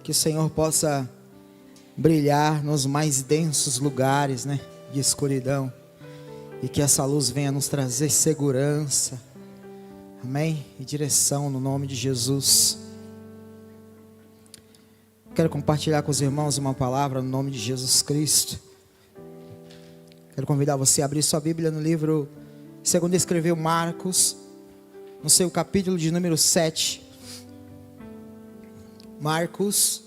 Que o Senhor possa brilhar nos mais densos lugares, né, de escuridão. E que essa luz venha nos trazer segurança. Amém? E direção no nome de Jesus. Quero compartilhar com os irmãos uma palavra no nome de Jesus Cristo. Quero convidar você a abrir sua Bíblia no livro, segundo escreveu Marcos, no seu capítulo de número 7. Marcos,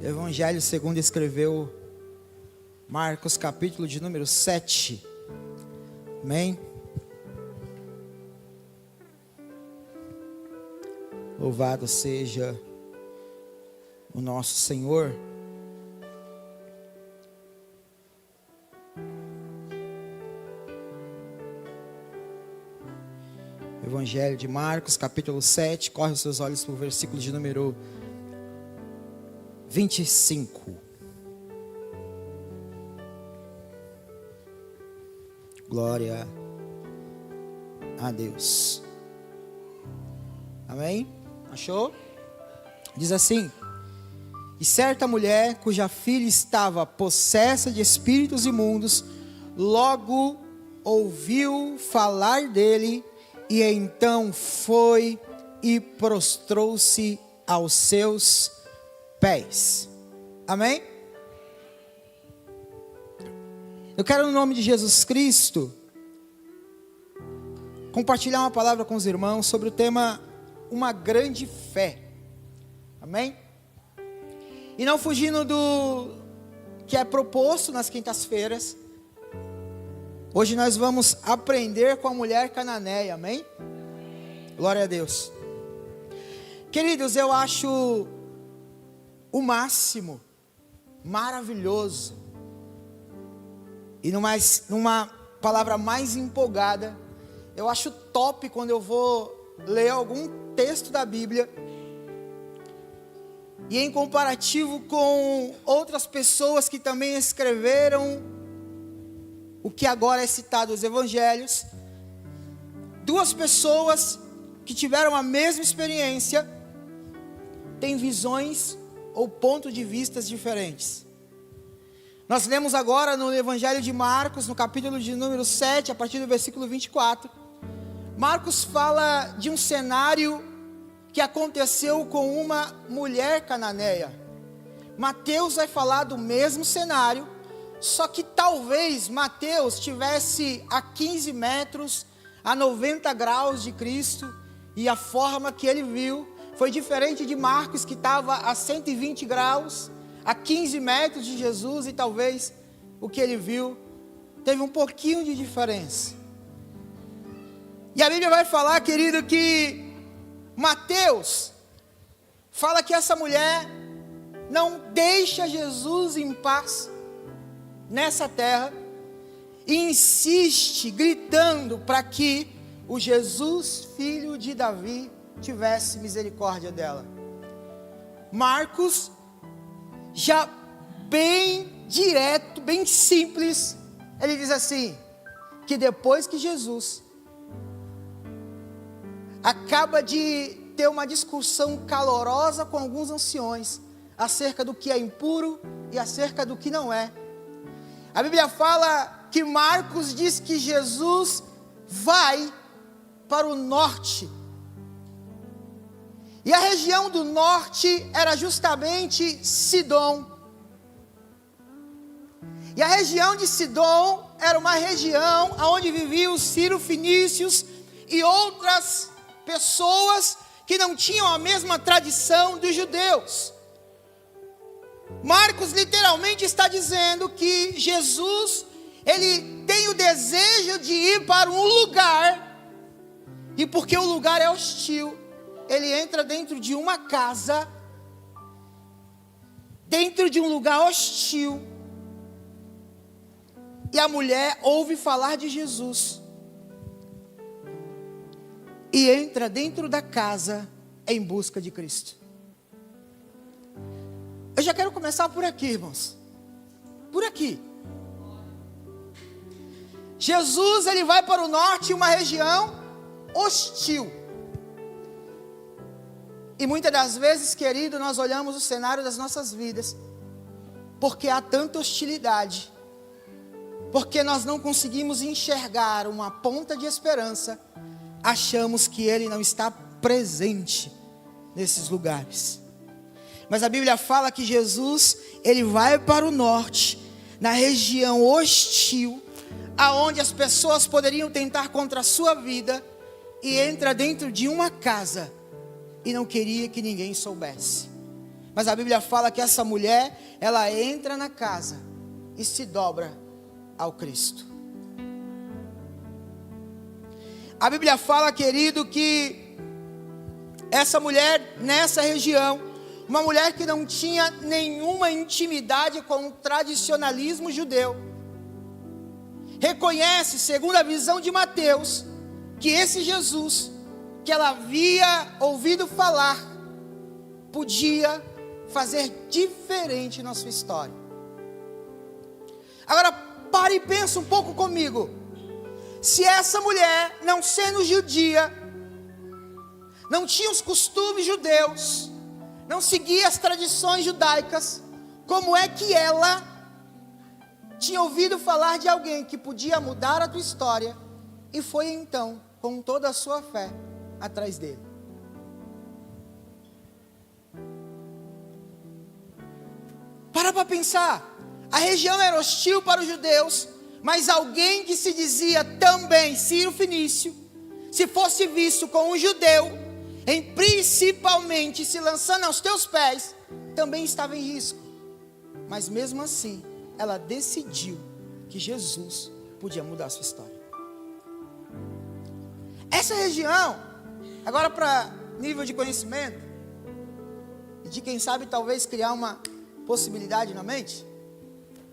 Evangelho segundo escreveu Marcos, capítulo de número 7. Amém? Louvado seja o nosso Senhor. Evangelho de Marcos, capítulo 7, corre os seus olhos para o versículo de número 25. Glória a Deus. Amém? Achou? Diz assim: e certa mulher, cuja filha estava possessa de espíritos imundos, logo ouviu falar dele, e então foi e prostrou-se aos seus pés. Amém? Eu quero, no nome de Jesus Cristo, compartilhar uma palavra com os irmãos sobre o tema uma grande fé. Amém? E não fugindo do que é proposto nas quintas-feiras, hoje nós vamos aprender com a mulher cananeia, amém? Glória a Deus. Queridos, eu acho o máximo, maravilhoso, e numa palavra mais empolgada, eu acho top quando eu vou ler algum texto da Bíblia, e em comparativo com outras pessoas que também escreveram o que agora é citado nos evangelhos, duas pessoas que tiveram a mesma experiência, têm visões ou pontos de vistas diferentes. Nós lemos agora no evangelho de Marcos, no capítulo de número 7, a partir do versículo 24, Marcos fala de um cenário que aconteceu com uma mulher cananeia. Mateus vai falar do mesmo cenário, só que talvez Mateus tivesse a 15 metros, a 90 graus de Cristo, e a forma que ele viu foi diferente de Marcos, que estava a 120 graus, a 15 metros de Jesus, e talvez o que ele viu teve um pouquinho de diferença. E a Bíblia vai falar, querido, que Mateus fala que essa mulher não deixa Jesus em paz nessa terra, e insiste, gritando para que o Jesus, filho de Davi, tivesse misericórdia dela. Marcos, já bem direto, bem simples, ele diz assim, que depois que Jesus acaba de ter uma discussão calorosa com alguns anciões, acerca do que é impuro e acerca do que não é, a Bíblia fala que Marcos diz que Jesus vai para o norte. E a região do norte era justamente Sidom. E a região de Sidom era uma região onde viviam os sírio-fenícios e outras pessoas que não tinham a mesma tradição dos judeus. Marcos literalmente está dizendo que Jesus, ele tem o desejo de ir para um lugar, e porque o lugar é hostil, ele entra dentro de uma casa, dentro de um lugar hostil, e a mulher ouve falar de Jesus, e entra dentro da casa em busca de Cristo. Eu já quero começar por aqui, irmãos. Por aqui. Jesus, ele vai para o norte, uma região hostil. E muitas das vezes, querido, nós olhamos o cenário das nossas vidas, porque há tanta hostilidade, porque nós não conseguimos enxergar uma ponta de esperança, achamos que Ele não está presente nesses lugares. Mas a Bíblia fala que Jesus, Ele vai para o norte, na região hostil, aonde as pessoas poderiam tentar contra a sua vida, e entra dentro de uma casa, e não queria que ninguém soubesse. Mas a Bíblia fala que essa mulher, ela entra na casa e se dobra ao Cristo. A Bíblia fala, querido, que essa mulher nessa região, uma mulher que não tinha nenhuma intimidade com o tradicionalismo judeu, reconhece, segundo a visão de Mateus, que esse Jesus, que ela havia ouvido falar, podia fazer diferente na sua história. Agora, pare e pensa um pouco comigo. Se essa mulher, não sendo judia, não tinha os costumes judeus, não seguia as tradições judaicas, como é que ela tinha ouvido falar de alguém que podia mudar a tua história, e foi então, com toda a sua fé, atrás dele? Para pensar. A região era hostil para os judeus, mas alguém que se dizia também Ciro Fenício, se fosse visto como um judeu, em principalmente se lançando aos teus pés, também estava em risco. Mas mesmo assim, ela decidiu que Jesus podia mudar a sua história. Essa região, agora para nível de conhecimento, e de quem sabe talvez criar uma possibilidade na mente,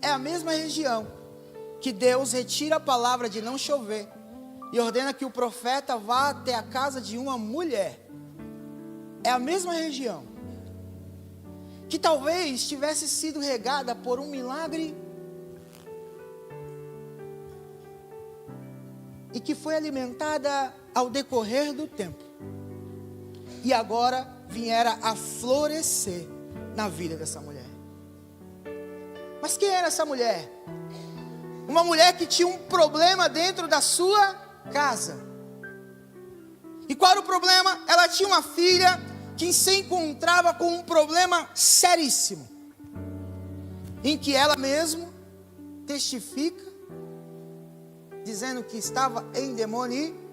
é a mesma região que Deus retira a palavra de não chover e ordena que o profeta vá até a casa de uma mulher. É a mesma região que talvez tivesse sido regada por um milagre e que foi alimentada ao decorrer do tempo, e agora viera a florescer na vida dessa mulher. Mas quem era essa mulher? Uma mulher que tinha um problema dentro da sua casa. E qual era o problema? Ela tinha uma filha que se encontrava com um problema seríssimo, em que ela mesma testifica, dizendo que estava endemoniada.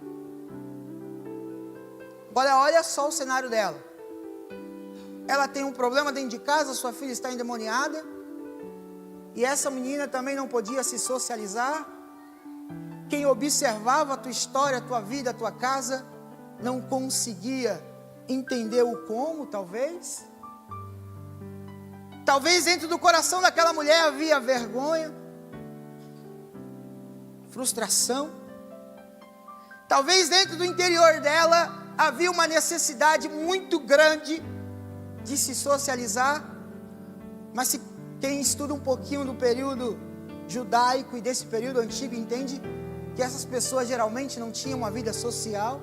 Olha só o cenário dela. Ela tem um problema dentro de casa, sua filha está endemoniada, e essa menina também não podia se socializar. Quem observava a tua história, a tua vida, a tua casa, não conseguia entender o como, talvez. Talvez dentro do coração daquela mulher havia vergonha, frustração. Talvez dentro do interior dela havia uma necessidade muito grande de se socializar. Mas se quem estuda um pouquinho do período judaico e desse período antigo entende que essas pessoas geralmente não tinham uma vida social.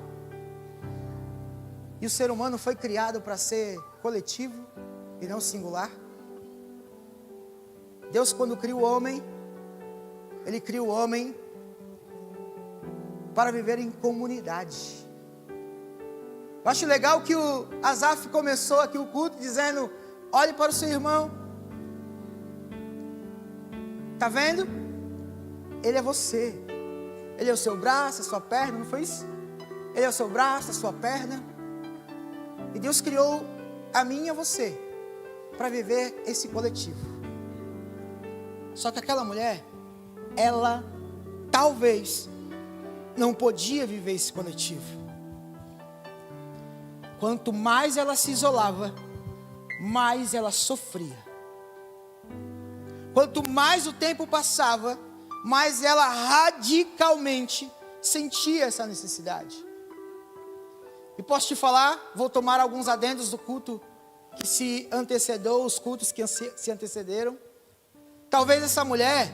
E o ser humano foi criado para ser coletivo e não singular. Deus, quando cria o homem, Ele cria o homem para viver em comunidade. Eu acho legal que o Asaf começou aqui o culto dizendo: olhe para o seu irmão. Está vendo? Ele é você. Ele é o seu braço, a sua perna, não foi isso? Ele é o seu braço, a sua perna. E Deus criou a mim e a você para viver esse coletivo. Só que aquela mulher, ela talvez não podia viver esse coletivo. Quanto mais ela se isolava, mais ela sofria. Quanto mais o tempo passava, mais ela radicalmente sentia essa necessidade. E posso te falar, vou tomar alguns adendos do culto que se antecedeu, os cultos que se antecederam. Talvez essa mulher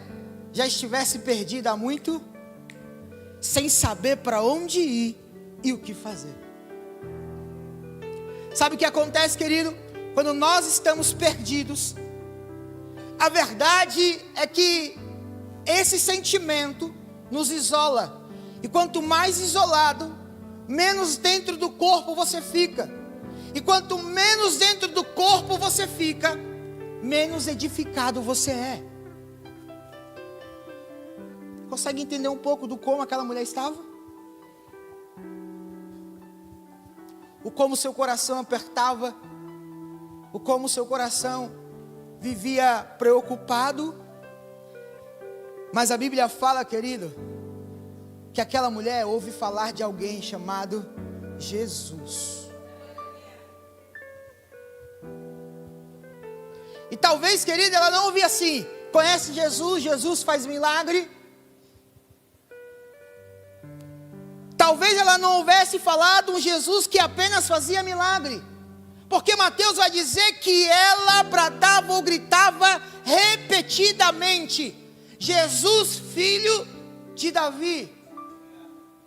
já estivesse perdida há muito, sem saber para onde ir e o que fazer. Sabe o que acontece, querido? Quando nós estamos perdidos, a verdade é que esse sentimento nos isola. E quanto mais isolado, menos dentro do corpo você fica. E quanto menos dentro do corpo você fica, menos edificado você é. Consegue entender um pouco do como aquela mulher estava? O como seu coração apertava, o como seu coração vivia preocupado. Mas a Bíblia fala, querido, que aquela mulher ouve falar de alguém chamado Jesus. E talvez, querido, ela não ouvia assim: conhece Jesus, Jesus faz milagre. Talvez ela não houvesse falado um Jesus que apenas fazia milagre. Porque Mateus vai dizer que ela bradava ou gritava repetidamente: Jesus, filho de Davi.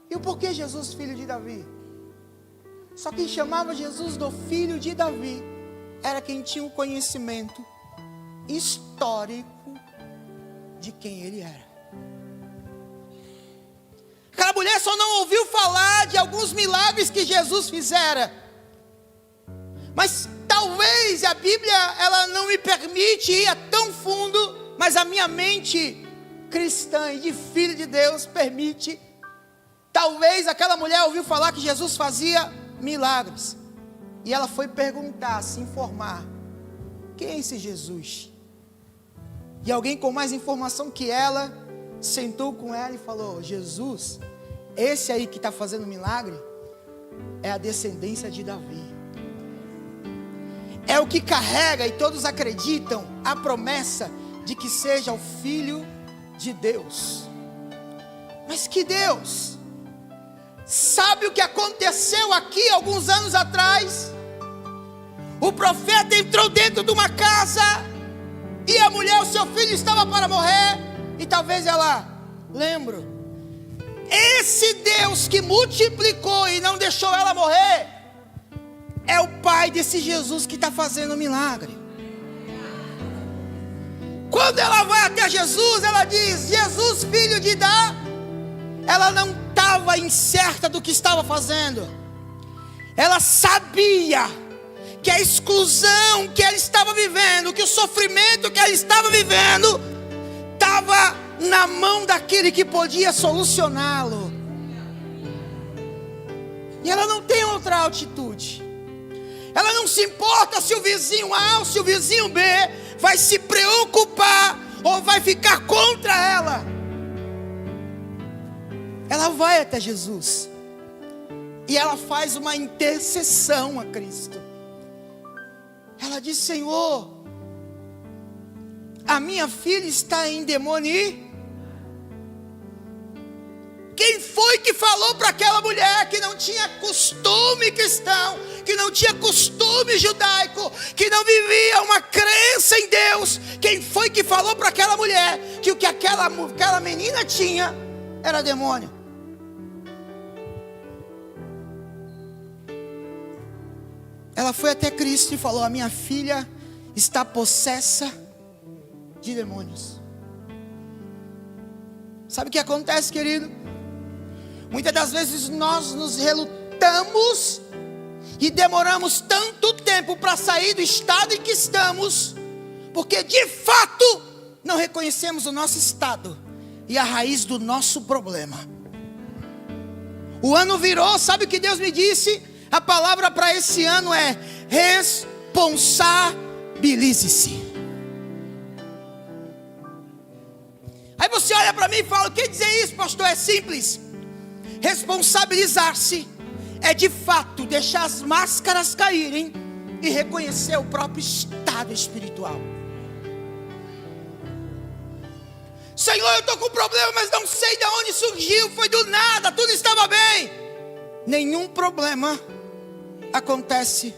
E o porquê Jesus, filho de Davi? Só quem chamava Jesus do filho de Davi era quem tinha o conhecimento histórico de quem ele era. Aquela mulher só não ouviu falar de alguns milagres que Jesus fizera. Mas talvez a Bíblia, ela não me permite ir a tão fundo, mas a minha mente cristã e de filho de Deus permite. Talvez aquela mulher ouviu falar que Jesus fazia milagres. E ela foi perguntar, se informar: quem é esse Jesus? E alguém com mais informação que ela sentou com ela e falou: Jesus, esse aí que está fazendo milagre é a descendência de Davi. É o que carrega, e todos acreditam, a promessa de que seja o Filho de Deus. Mas que Deus? Sabe o que aconteceu aqui alguns anos atrás? O profeta entrou dentro de uma casa e a mulher, o seu filho, estava para morrer. E talvez ela lembre: esse Deus que multiplicou e não deixou ela morrer é o pai desse Jesus que está fazendo milagre. Quando ela vai até Jesus, ela diz: Jesus, filho de Davi. Ela não estava incerta do que estava fazendo. Ela sabia que a exclusão que ela estava vivendo, que o sofrimento que ela estava vivendo, estava na mão daquele que podia solucioná-lo. E ela não tem outra atitude. Ela não se importa se o vizinho A ou se o vizinho B vai se preocupar ou vai ficar contra ela. Ela vai até Jesus e ela faz uma intercessão a Cristo. Ela diz: Senhor, a minha filha está endemoniada. Quem foi que falou para aquela mulher que não tinha costume cristão, que não tinha costume judaico, que não vivia uma crença em Deus? Quem foi que falou para aquela mulher que o que aquela menina tinha era demônio? Ela foi até Cristo e falou: a minha filha está possessa de demônios. Sabe o que acontece, querido? Muitas das vezes nós nos relutamos e demoramos tanto tempo para sair do estado em que estamos, porque de fato não reconhecemos o nosso estado e a raiz do nosso problema. O ano virou, sabe o que Deus me disse? A palavra para esse ano é: responsabilize-se. Aí você olha para mim e fala: o que dizer isso, pastor? É simples. Responsabilizar-se é de fato deixar as máscaras caírem e reconhecer o próprio estado espiritual. Senhor, eu estou com problema, mas não sei de onde surgiu, foi do nada, tudo estava bem. Nenhum problema acontece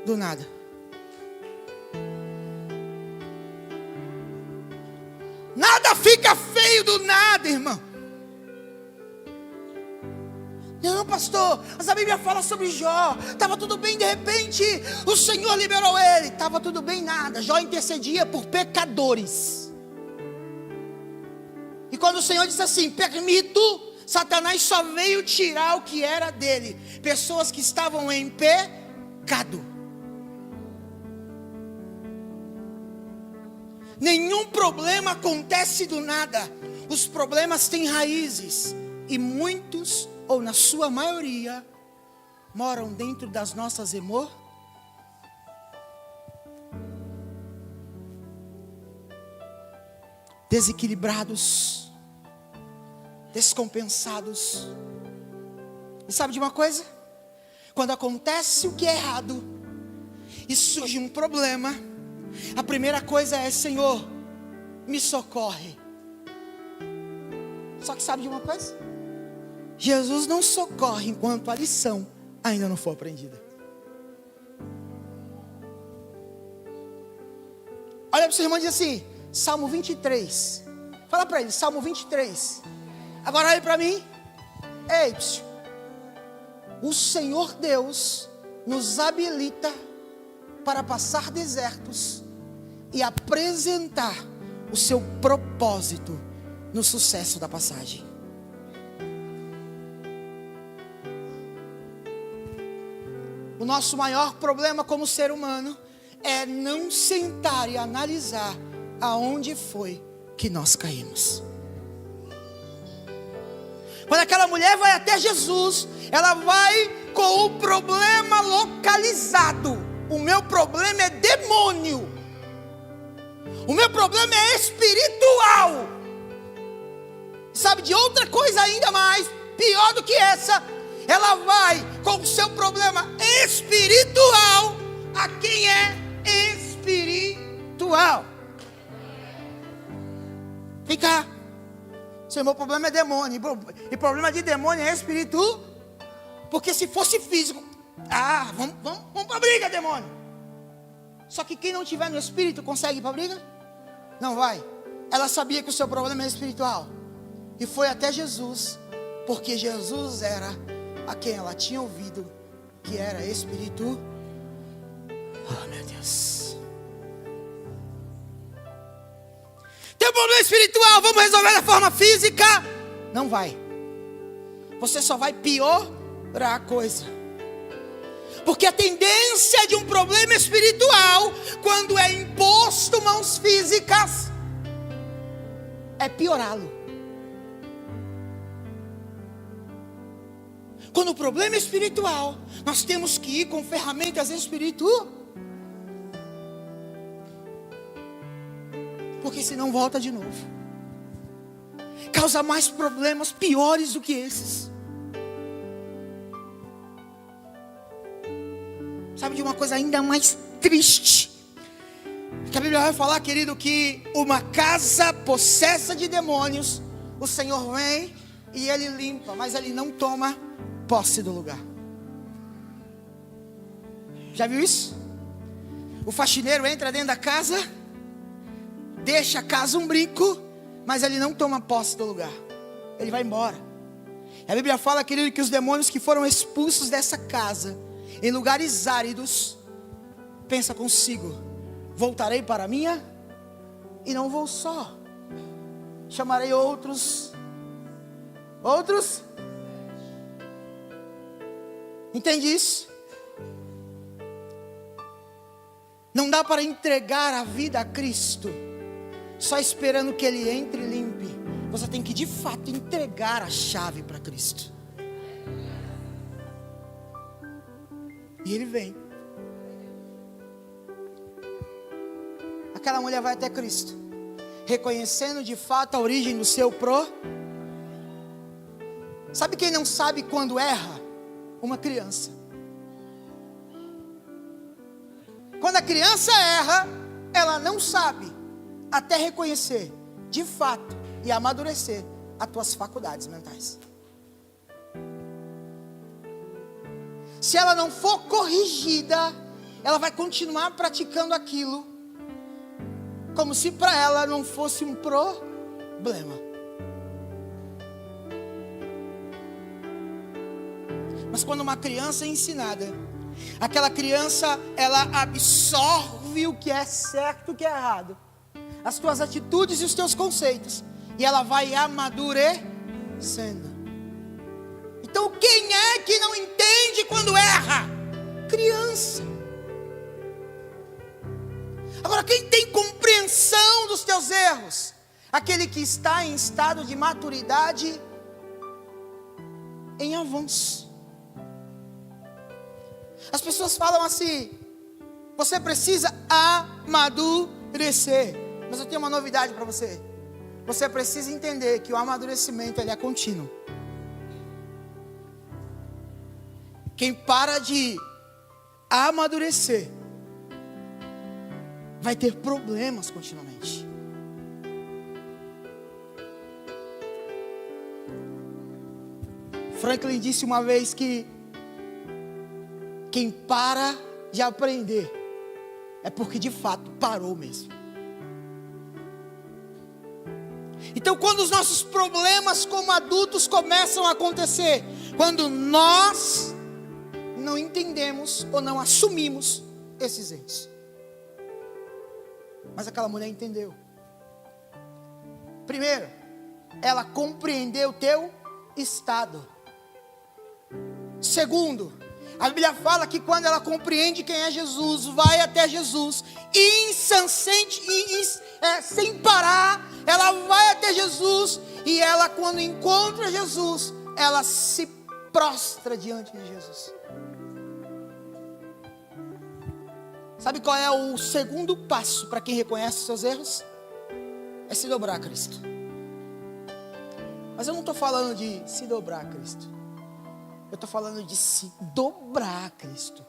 do nada. Nada fica feio do nada, irmão. Não, pastor, mas a Bíblia fala sobre Jó. Estava tudo bem, de repente o Senhor liberou ele. Estava tudo bem, nada. Jó intercedia por pecadores. E quando o Senhor disse assim: permito, Satanás só veio tirar o que era dele. Pessoas que estavam em pecado. Nenhum problema acontece do nada. Os problemas têm raízes. E muitos, ou na sua maioria, moram dentro das nossas desequilibrados, descompensados. E sabe de uma coisa? Quando acontece o que é errado e surge um problema, a primeira coisa é: Senhor, me socorre. Só que sabe de uma coisa? Jesus não socorre enquanto a lição ainda não for aprendida. Olha para o seu irmão e diz assim: Salmo 23. Fala para ele, Salmo 23. Agora olha para mim. Ei, o Senhor Deus nos habilita para passar desertos e apresentar o seu propósito no sucesso da passagem. O nosso maior problema como ser humano é não sentar e analisar aonde foi que nós caímos. Quando aquela mulher vai até Jesus, ela vai com o problema localizado. O meu problema é demônio. O meu problema é espiritual. Sabe de outra coisa ainda mais, pior do que essa? Ela vai com o seu problema espiritual a quem é espiritual. Vem cá. Se o meu problema é demônio, e problema de demônio é espírito. Porque se fosse físico, vamos para a briga, demônio. Só que quem não tiver no espírito consegue ir para a briga? Não vai. Ela sabia que o seu problema é espiritual. E foi até Jesus, porque Jesus era a quem ela tinha ouvido que era espírito. Oh, meu Deus. Tem um problema espiritual, vamos resolver da forma física? Não vai. Você só vai piorar a coisa. Porque a tendência de um problema espiritual, quando é imposto mãos físicas, é piorá-lo. Quando o problema é espiritual, nós temos que ir com ferramentas espirituais. Porque senão volta de novo. Causa mais problemas piores do que esses. Sabe de uma coisa ainda mais triste? Que a Bíblia vai falar, querido, que uma casa possessa de demônios, o Senhor vem e Ele limpa, mas Ele não toma posse do lugar. Já viu isso? O faxineiro entra dentro da casa, deixa a casa um brinco, mas ele não toma posse do lugar. Ele vai embora. A Bíblia fala, querido, que os demônios que foram expulsos dessa casa, em lugares áridos, pensa consigo: voltarei para a minha, e não vou só, chamarei outros. Entende isso? Não dá para entregar a vida a Cristo só esperando que Ele entre e limpe. Você tem que de fato entregar a chave para Cristo. E Ele vem. Aquela mulher vai até Cristo, reconhecendo de fato a origem do seu Sabe quem não sabe quando erra? Uma criança. Quando a criança erra, ela não sabe até reconhecer de fato e amadurecer as tuas faculdades mentais. Se ela não for corrigida, ela vai continuar praticando aquilo como se para ela não fosse um problema. Mas quando uma criança é ensinada, aquela criança, ela absorve o que é certo e o que é errado, as tuas atitudes e os teus conceitos, e ela vai amadurecendo. Então quem é que não entende quando erra? Criança. Agora, quem tem compreensão dos teus erros? Aquele que está em estado de maturidade em avanço. As pessoas falam assim: você precisa amadurecer. Mas eu tenho uma novidade para você. Você precisa entender que o amadurecimento, ele é contínuo. Quem para de amadurecer vai ter problemas continuamente. Franklin disse uma vez que quem para de aprender é porque de fato parou mesmo. Então, quando os nossos problemas como adultos começam a acontecer, quando nós não entendemos ou não assumimos esses erros. Mas aquela mulher entendeu. Primeiro, ela compreendeu o teu estado. Segundo, a Bíblia fala que quando ela compreende quem é Jesus, vai até Jesus, sem parar, ela vai até Jesus, e ela, quando encontra Jesus, ela se prostra diante de Jesus. Sabe qual é o segundo passo para quem reconhece os seus erros? É se dobrar a Cristo. Mas eu não estou falando de se dobrar a Cristo. Eu estou falando de se dobrar a Cristo.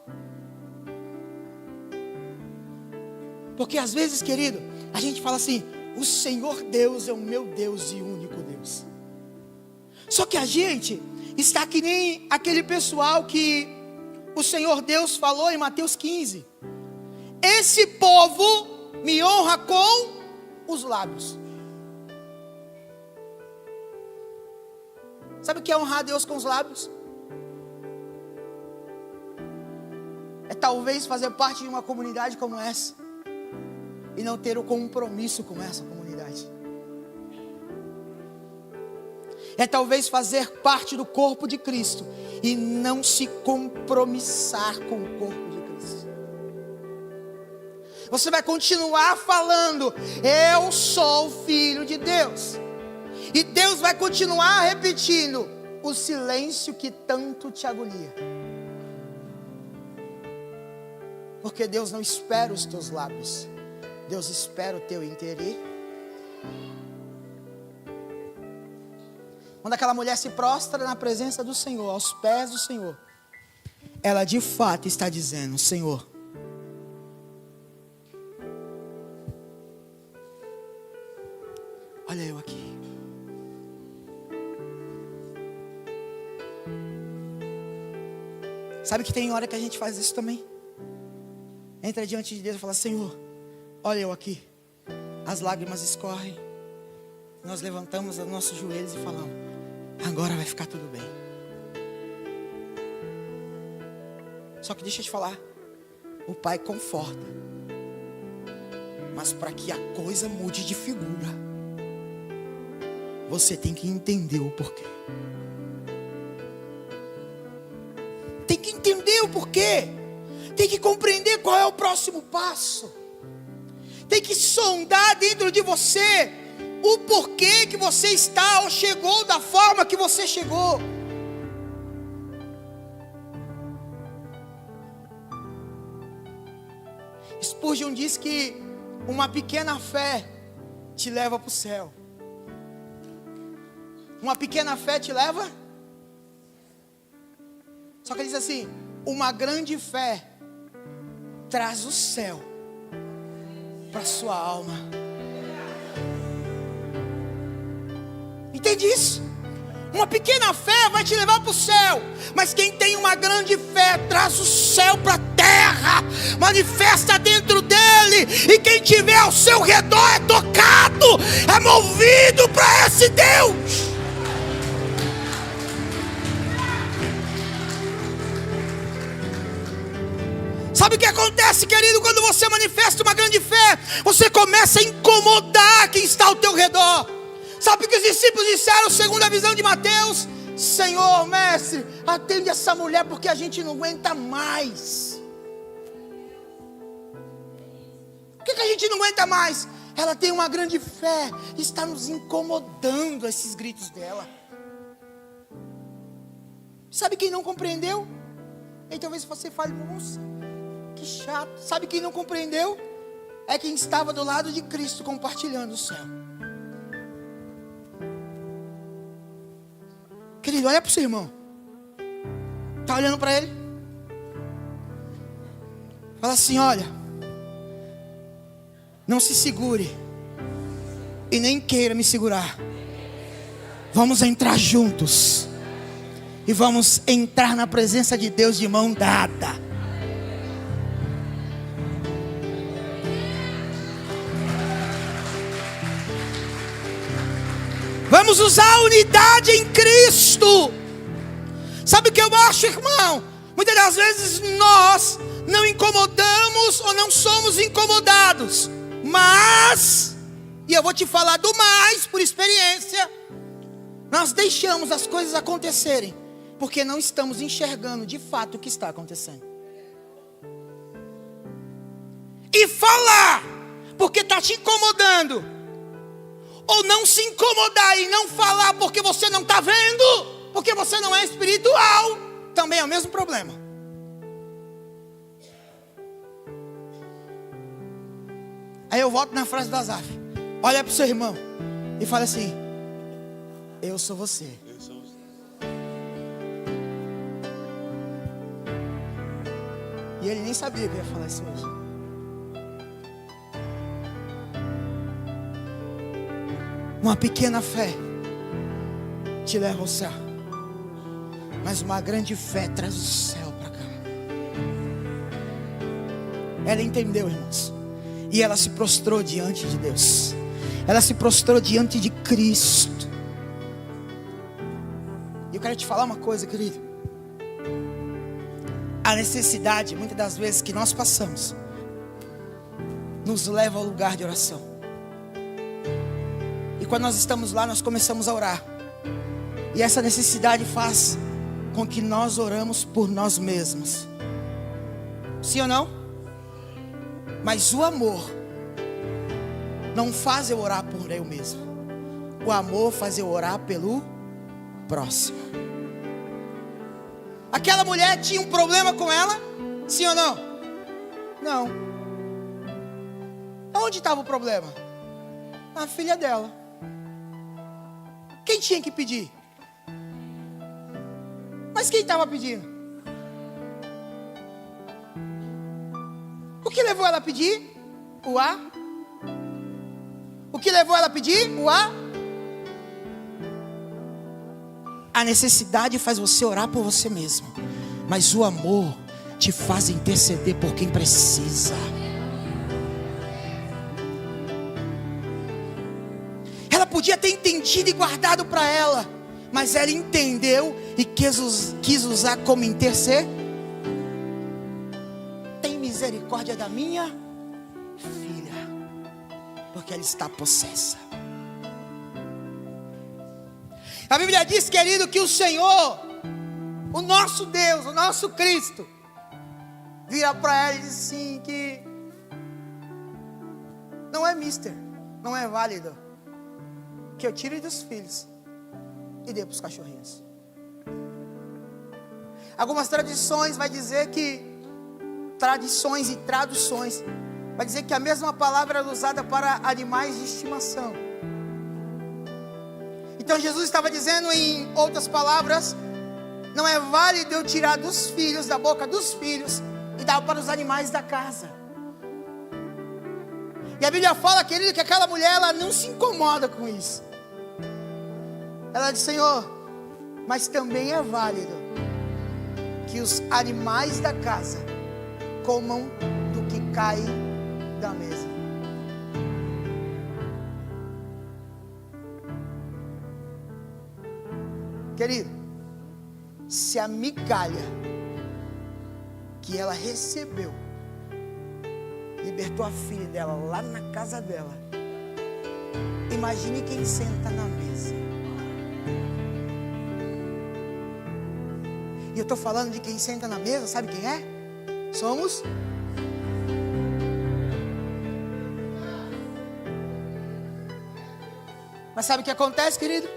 Porque às vezes, querido, a gente fala assim: o Senhor Deus é o meu Deus e único Deus. Só que a gente está que nem aquele pessoal que o Senhor Deus falou em Mateus 15. Esse povo me honra com os lábios. Sabe o que é honrar a Deus com os lábios? É talvez fazer parte de uma comunidade como essa e não ter o compromisso com essa comunidade. É talvez fazer parte do corpo de Cristo e não se compromissar com o corpo de Cristo. Você vai continuar falando: eu sou o filho de Deus. E Deus vai continuar repetindo o silêncio que tanto te agonia. Porque Deus não espera os teus lábios, Deus espera o teu interior. Quando aquela mulher se prostra na presença do Senhor, aos pés do Senhor, ela de fato está dizendo: Senhor, olha eu aqui. Sabe que tem hora que a gente faz isso também? Entra diante de Deus e fala: Senhor, olha eu aqui. As lágrimas escorrem. Nós levantamos os nossos joelhos e falamos: agora vai ficar tudo bem. Só que deixa eu te falar, o Pai conforta, mas para que a coisa mude de figura, você tem que entender o porquê. Tem que entender o porquê. Tem que compreender qual é o próximo passo. Tem que sondar dentro de você o porquê que você está ou chegou da forma que você chegou. Spurgeon diz que uma pequena fé te leva para o céu. Uma pequena fé te leva. Só que ele diz assim: uma grande fé traz o céu para sua alma. Entende isso? Uma pequena fé vai te levar para o céu, mas quem tem uma grande fé traz o céu para a terra, manifesta dentro dele, e quem tiver ao seu redor é tocado, é movido para esse Deus. acontece, querido, quando você manifesta uma grande fé? Você começa a incomodar quem está ao teu redor. Sabe o que os discípulos disseram segundo a visão de Mateus? Senhor, mestre, atende essa mulher porque a gente não aguenta mais. Por que a gente não aguenta mais? Ela tem uma grande fé, está nos incomodando esses gritos dela. Sabe quem não compreendeu? E talvez você fale, nossa, que chato. Sabe quem não compreendeu? É quem estava do lado de Cristo compartilhando o céu. Querido, olha para o seu irmão. Está olhando para ele? Fala assim, olha, não se segure e nem queira me segurar. Vamos entrar juntos e vamos entrar na presença de Deus de mão dada. Vamos usar a unidade em Cristo. Sabe o que eu acho, irmão? Muitas das vezes nós não incomodamos ou não somos incomodados. Mas, e eu vou te falar do mais por experiência, nós deixamos as coisas acontecerem porque não estamos enxergando de fato o que está acontecendo. E falar porque está te incomodando, ou não se incomodar e não falar porque você não está vendo, porque você não é espiritual, também é o mesmo problema. Aí eu volto na frase do Asaf. Olha para o seu irmão e fala assim: eu sou você. E ele nem sabia que eu ia falar isso hoje. Uma pequena fé te leva ao céu, mas uma grande fé traz o céu para cá. Ela entendeu, irmãos, e ela se prostrou diante de Deus. Ela se prostrou diante de Cristo. E eu quero te falar uma coisa, querido. A necessidade, muitas das vezes, que nós passamos, nos leva ao lugar de oração. E quando nós estamos lá, nós começamos a orar. E essa necessidade faz com que nós oramos por nós mesmos. Sim ou não? Mas o amor não faz eu orar por eu mesmo. O amor faz eu orar pelo próximo. Aquela mulher tinha um problema com ela? Sim ou não? Não. Onde estava o problema? A filha dela. Quem tinha que pedir? Mas quem estava pedindo? O que levou ela a pedir? O A. O que levou ela a pedir? O A. A necessidade faz você orar por você mesmo, mas o amor te faz interceder por quem precisa. Ela podia ter entendido e guardado para ela, mas ela entendeu e quis usar como interceder. Tem misericórdia da minha filha, porque ela está possessa. A Bíblia diz, querido, que o Senhor, o nosso Deus, o nosso Cristo, vira para ela e diz assim que não é mister, não é válido que eu tire dos filhos e dê para os cachorrinhos. Algumas tradições vai dizer que, tradições e traduções, vai dizer que a mesma palavra era usada para animais de estimação. Então Jesus estava dizendo, em outras palavras, não é válido eu tirar dos filhos, da boca dos filhos, e dar para os animais da casa. E a Bíblia fala, querido, que aquela mulher, ela não se incomoda com isso. Ela diz: Senhor, mas também é válido que os animais da casa comam do que cai da mesa. Querido, se a migalha que ela recebeu libertou a filha dela lá na casa dela. Imagine quem senta na mesa. E eu estou falando de quem senta na mesa, sabe quem é? Somos. Mas sabe o que acontece, querido?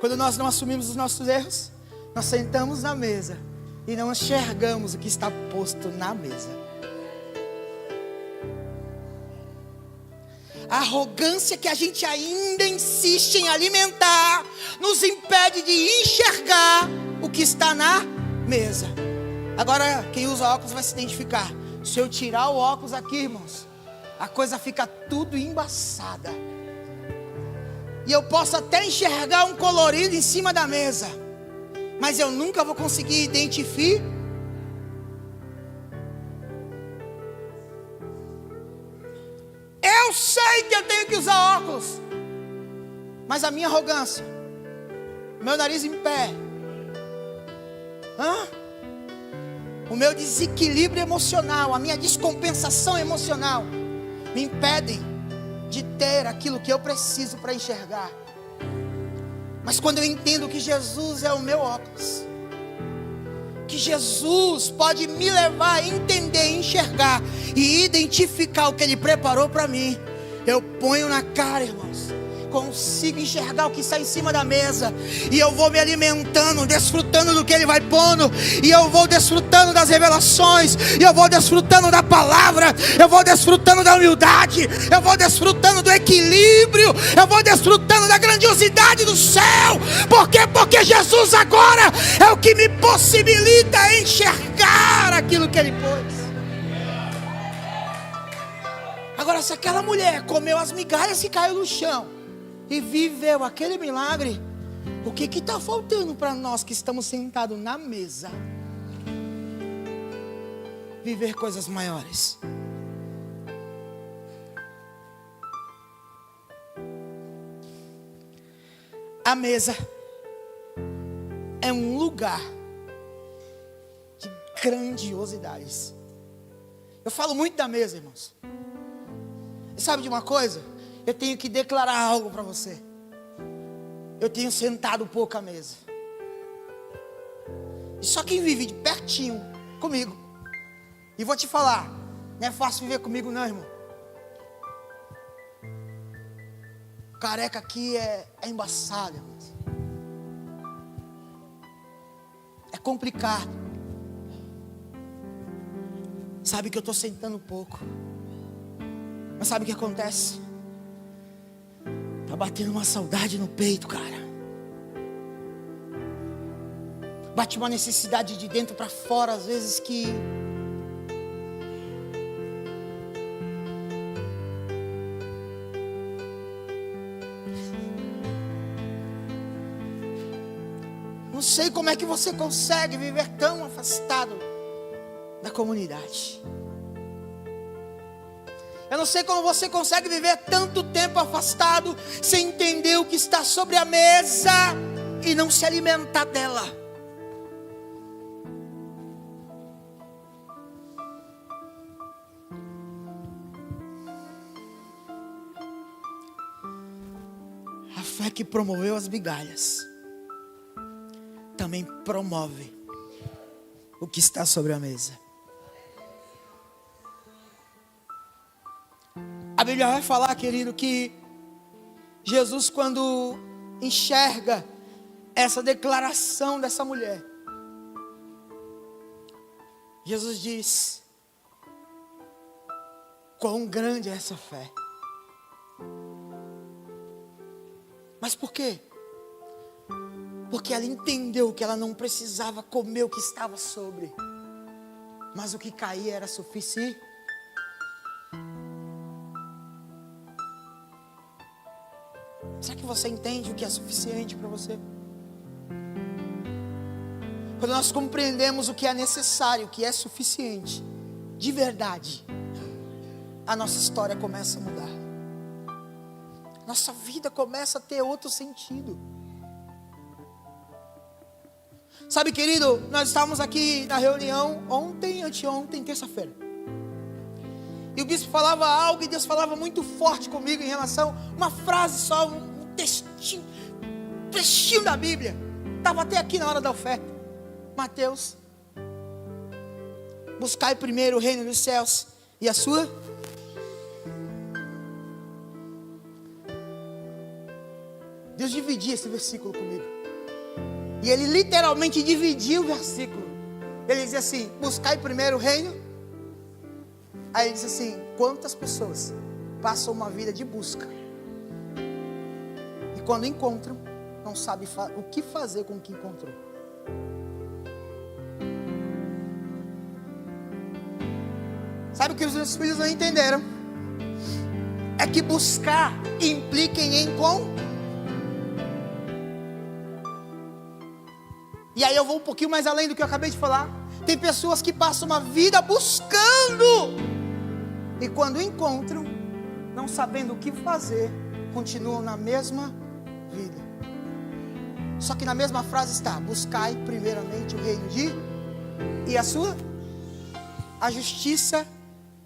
Quando nós não assumimos os nossos erros, nós sentamos na mesa e não enxergamos o que está posto na mesa. A arrogância que a gente ainda insiste em alimentar nos impede de enxergar o que está na mesa. Agora, quem usa óculos vai se identificar. Se eu tirar o óculos aqui, irmãos, a coisa fica tudo embaçada. E eu posso até enxergar um colorido em cima da mesa, mas eu nunca vou conseguir identificar. Eu sei que eu tenho que usar óculos, mas a minha arrogância, meu nariz em pé, o meu desequilíbrio emocional, a minha descompensação emocional, me impedem de ter aquilo que eu preciso para enxergar. Mas quando eu entendo que Jesus é o meu óculos, que Jesus pode me levar a entender, enxergar e identificar o que Ele preparou para mim, eu ponho na cara, irmãos, consigo enxergar o que está em cima da mesa, e eu vou me alimentando, desfrutando do que Ele vai pondo, e eu vou desfrutando das revelações, e eu vou desfrutando da palavra, eu vou desfrutando da humildade, eu vou desfrutando do equilíbrio, eu vou desfrutando da grandiosidade do céu. Por quê? Porque Jesus agora é o que me possibilita enxergar aquilo que Ele pôs. Agora, se aquela mulher comeu as migalhas que caiu no chão e viveu aquele milagre, o que está faltando para nós que estamos sentados na mesa? Viver coisas maiores. A mesa é um lugar de grandiosidades. Eu falo muito da mesa, irmãos. E sabe de uma coisa? Eu tenho que declarar algo para você. Eu tenho sentado pouco à mesa. E só quem vive de pertinho comigo. E vou te falar, não é fácil viver comigo não, irmão. Careca aqui é embaçado, irmãos. É complicado. Sabe que eu estou sentando pouco. Mas sabe o que acontece? Tá batendo uma saudade no peito, cara. Bate uma necessidade de dentro para fora, às vezes que não sei como é que você consegue viver tão afastado da comunidade. Eu não sei como você consegue viver tanto tempo afastado, sem entender o que está sobre a mesa e não se alimentar dela. A fé que promoveu as migalhas também promove o que está sobre a mesa. A Bíblia vai falar, querido, que Jesus, quando enxerga essa declaração dessa mulher, Jesus diz: quão grande é essa fé. Mas por quê? Porque ela entendeu que ela não precisava comer o que estava sobre, mas o que caía era suficiente. Será que você entende o que é suficiente para você? Quando nós compreendemos o que é necessário, o que é suficiente, de verdade, a nossa história começa a mudar. Nossa vida começa a ter outro sentido. Sabe, querido, nós estávamos aqui na reunião ontem, anteontem, terça-feira. E o bispo falava algo e Deus falava muito forte comigo em relação a uma frase só, um trechinho da Bíblia. Estava até aqui na hora da oferta. Mateus: buscai primeiro o reino dos céus e a sua. Deus dividia esse versículo comigo. E Ele literalmente dividia o versículo. Ele dizia assim: buscai primeiro o reino. Aí Ele disse assim: quantas pessoas passam uma vida de busca e quando encontram, não sabem o que fazer com o que encontrou. Sabe o que os meus filhos não entenderam? É que buscar implica em encontrar. E aí eu vou um pouquinho mais além do que eu acabei de falar. Tem pessoas que passam uma vida buscando, e quando encontram, não sabendo o que fazer, continuam na mesma vida. Só que na mesma frase está: buscai primeiramente o reino de... E a sua? A justiça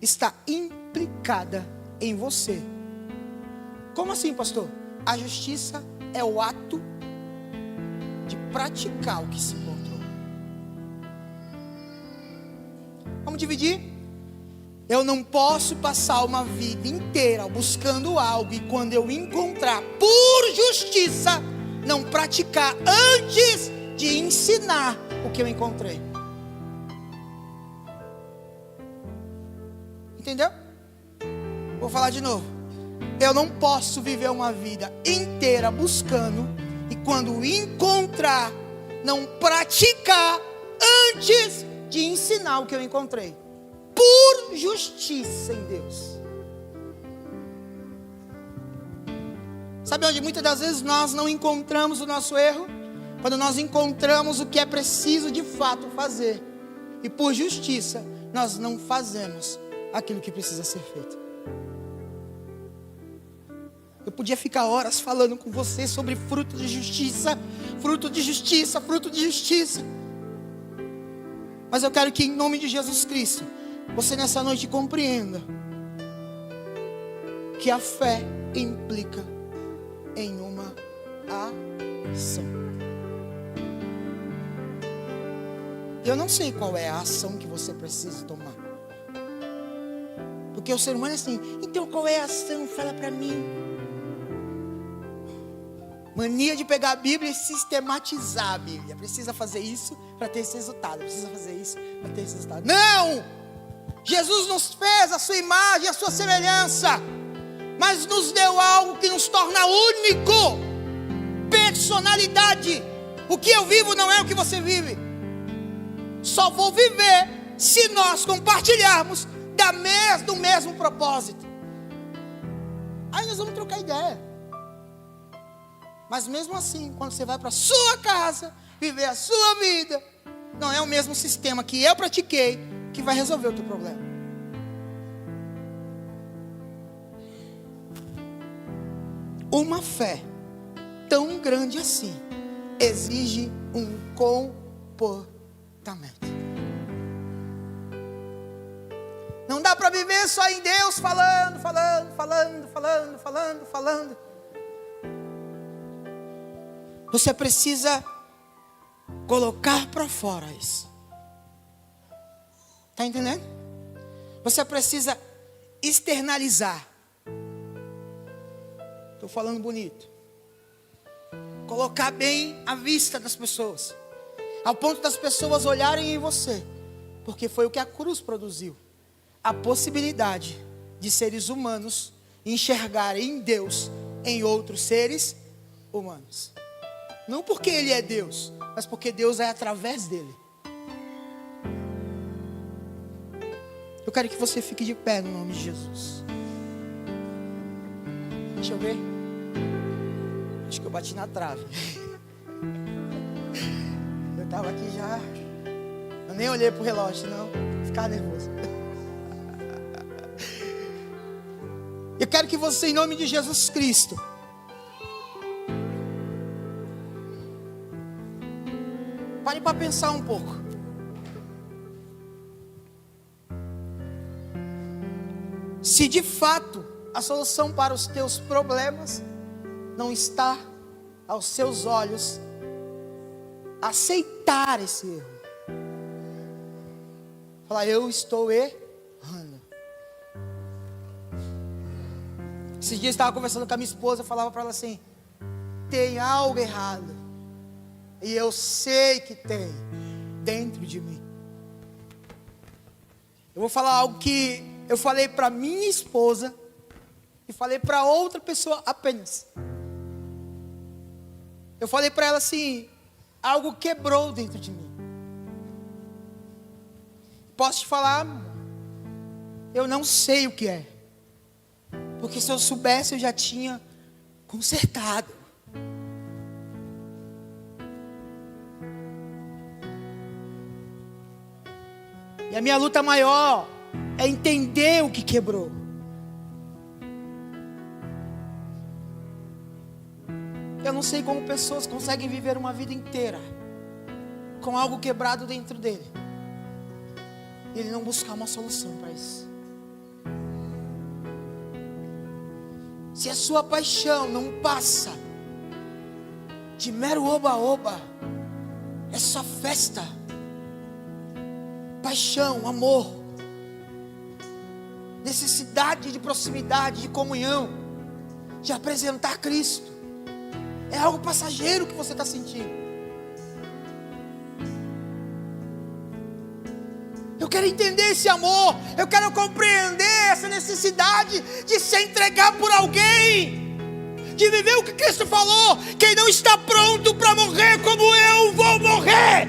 está implicada em você. Como assim, pastor? A justiça é o ato de praticar o que se encontrou. Vamos dividir? Eu não posso passar uma vida inteira buscando algo e quando eu encontrar, por justiça, não praticar antes de ensinar o que eu encontrei. Entendeu? Vou falar de novo. Eu não posso viver uma vida inteira buscando e quando encontrar, não praticar antes de ensinar o que eu encontrei. Por justiça em Deus. Sabe onde muitas das vezes nós não encontramos o nosso erro? Quando nós encontramos o que é preciso de fato fazer. E por justiça, nós não fazemos aquilo que precisa ser feito. Eu podia ficar horas falando com você sobre fruto de justiça, fruto de justiça, fruto de justiça. Mas eu quero que em nome de Jesus Cristo, você nessa noite compreenda que a fé implica em uma ação. Eu não sei qual é a ação que você precisa tomar. Porque o ser humano é assim: então qual é a ação? Fala para mim. Mania de pegar a Bíblia e sistematizar a Bíblia. Precisa fazer isso para ter esse resultado. Precisa fazer isso para ter esse resultado. Não! Jesus nos fez a sua imagem, a sua semelhança, mas nos deu algo que nos torna único. Personalidade. O que eu vivo não é o que você vive. Só vou viver se nós compartilharmos do mesmo propósito. Aí nós vamos trocar ideia. Mas mesmo assim, quando você vai para a sua casa, viver a sua vida, não é o mesmo sistema que eu pratiquei que vai resolver o teu problema. Uma fé tão grande assim exige um comportamento. Não dá para viver só em Deus falando. Você precisa colocar para fora isso. Está entendendo? Você precisa externalizar. Estou falando bonito. Colocar bem à vista das pessoas. Ao ponto das pessoas olharem em você. Porque foi o que a cruz produziu. A possibilidade de seres humanos enxergarem Deus em outros seres humanos. Não porque Ele é Deus, mas porque Deus é através dele. Eu quero que você fique de pé no nome de Jesus. Deixa eu ver. Acho que eu bati na trave. Eu estava aqui já. Eu nem olhei para o relógio, não. Ficar nervoso. Eu quero que você, em nome de Jesus Cristo, pare para pensar um pouco. Se de fato a solução para os teus problemas não está aos seus olhos, aceitar esse erro. Falar, eu estou errando. Esses dias eu estava conversando com a minha esposa, eu falava para ela assim, tem algo errado. E eu sei que tem dentro de mim. Eu vou falar algo que eu falei para minha esposa e falei para outra pessoa apenas. Eu falei para ela assim, algo quebrou dentro de mim. Posso te falar, eu não sei o que é. Porque se eu soubesse, eu já tinha consertado. E a minha luta maior é entender o que quebrou. Eu não sei como pessoas conseguem viver uma vida inteira com algo quebrado dentro dele e ele não buscar uma solução para isso. Se a sua paixão não passa de mero oba-oba, é só festa, paixão, amor, necessidade de proximidade, de comunhão, de apresentar Cristo, é algo passageiro que você está sentindo. Eu quero entender esse amor, eu quero compreender essa necessidade de se entregar por alguém, de viver o que Cristo falou. Quem não está pronto para morrer como eu vou morrer,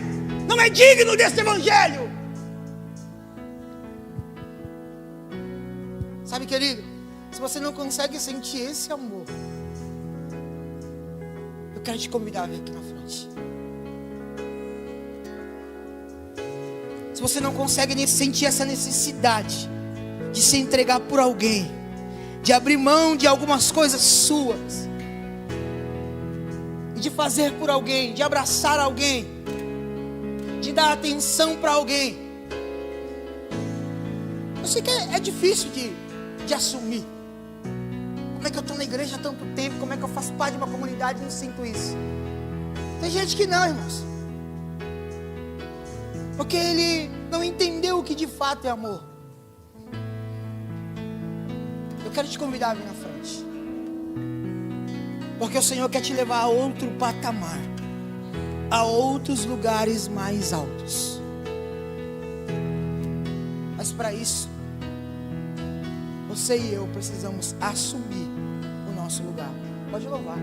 não é digno desse evangelho. Sabe, querido, se você não consegue sentir esse amor, eu quero te convidar a vir aqui na frente. Se você não consegue sentir essa necessidade de se entregar por alguém, de abrir mão de algumas coisas suas, e de fazer por alguém, de abraçar alguém, de dar atenção para alguém, eu sei que é difícil de assumir. Como é que eu estou na igreja há tanto tempo? Como é que eu faço parte de uma comunidade e não sinto isso? Tem gente que não, irmãos, porque ele não entendeu o que de fato é amor. Eu quero te convidar a vir na frente, porque o Senhor quer te levar a outro patamar, a outros lugares mais altos. Mas para isso, você e eu precisamos assumir o nosso lugar. Pode louvar.